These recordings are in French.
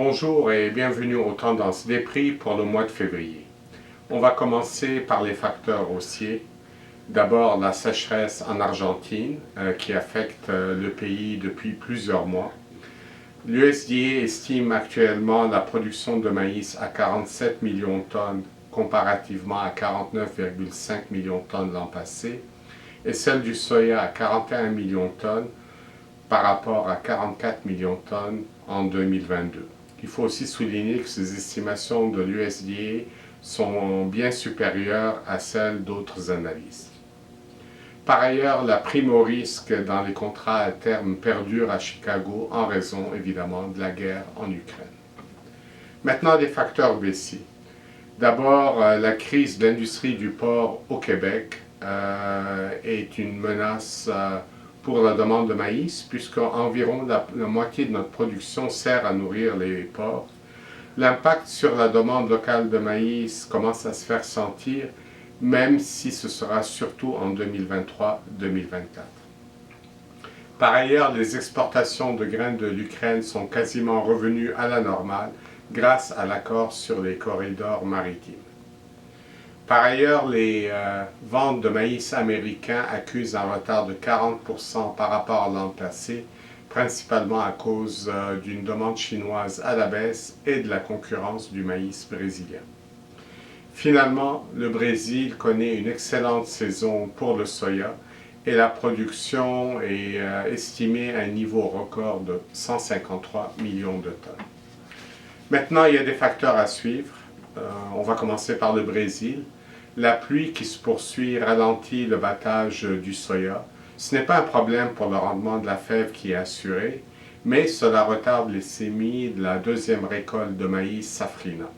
Bonjour et bienvenue aux tendances des prix pour le mois de février. On va commencer par les facteurs haussiers. D'abord la sécheresse en Argentine qui affecte le pays depuis plusieurs mois. L'USDA estime actuellement la production de maïs à 47 millions de tonnes comparativement à 49,5 millions de tonnes l'an passé et celle du soya à 41 millions de tonnes par rapport à 44 millions de tonnes en 2022. Il faut aussi souligner que ces estimations de l'USDA sont bien supérieures à celles d'autres analystes. Par ailleurs, la prime au risque dans les contrats à terme perdure à Chicago en raison évidemment de la guerre en Ukraine. Maintenant, des facteurs baissiers. D'abord, la crise de l'industrie du porc au Québec est une menace pour la demande de maïs, puisque environ la moitié de notre production sert à nourrir les porcs. L'impact sur la demande locale de maïs commence à se faire sentir, même si ce sera surtout en 2023-2024. Par ailleurs, les exportations de graines de l'Ukraine sont quasiment revenues à la normale grâce à l'accord sur les corridors maritimes. Par ailleurs, les ventes de maïs américain accusent un retard de 40% par rapport à l'an passé, principalement à cause d'une demande chinoise à la baisse et de la concurrence du maïs brésilien. Finalement, le Brésil connaît une excellente saison pour le soya et la production est estimée à un niveau record de 153 millions de tonnes. Maintenant, il y a des facteurs à suivre. On va commencer par le Brésil. La pluie qui se poursuit ralentit le battage du soya. Ce n'est pas un problème pour le rendement de la fève qui est assuré, mais cela retarde les semis de la deuxième récolte de maïs safrina.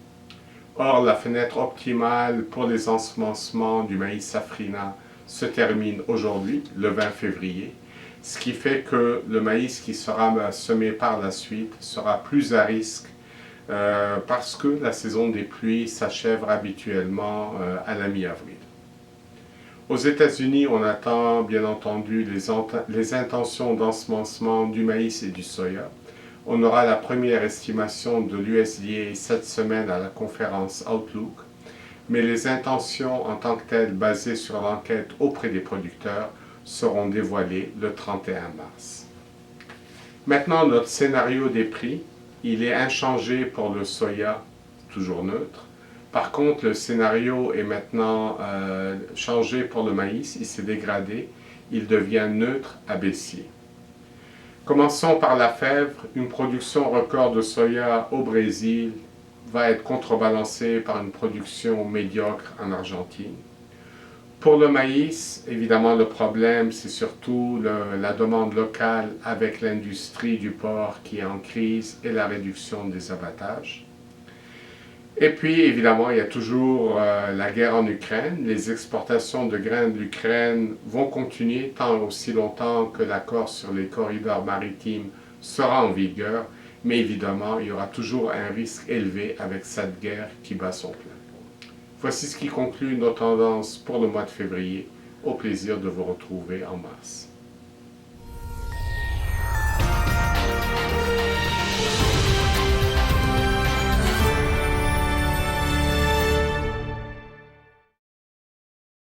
Or, la fenêtre optimale pour les ensemencements du maïs safrina se termine aujourd'hui, le 20 février, ce qui fait que le maïs qui sera semé par la suite sera plus à risque parce que la saison des pluies s'achève habituellement à la mi-avril. Aux États-Unis, on attend bien entendu les intentions d'ensemencement du maïs et du soya. On aura la première estimation de l'USDA cette semaine à la conférence Outlook, mais les intentions en tant que telles basées sur l'enquête auprès des producteurs seront dévoilées le 31 mars. Maintenant, notre scénario des prix. Il est inchangé pour le soya, toujours neutre. Par contre, le scénario est maintenant changé pour le maïs, il s'est dégradé, il devient neutre à baissier. Commençons par la fève. Une production record de soya au Brésil va être contrebalancée par une production médiocre en Argentine. Pour le maïs, évidemment, le problème, c'est surtout la demande locale avec l'industrie du porc qui est en crise et la réduction des abattages. Et puis, évidemment, il y a toujours la guerre en Ukraine. Les exportations de graines de l'Ukraine vont continuer tant aussi longtemps que l'accord sur les corridors maritimes sera en vigueur. Mais évidemment, il y aura toujours un risque élevé avec cette guerre qui bat son plein. Voici ce qui conclut nos tendances pour le mois de février. Au plaisir de vous retrouver en mars.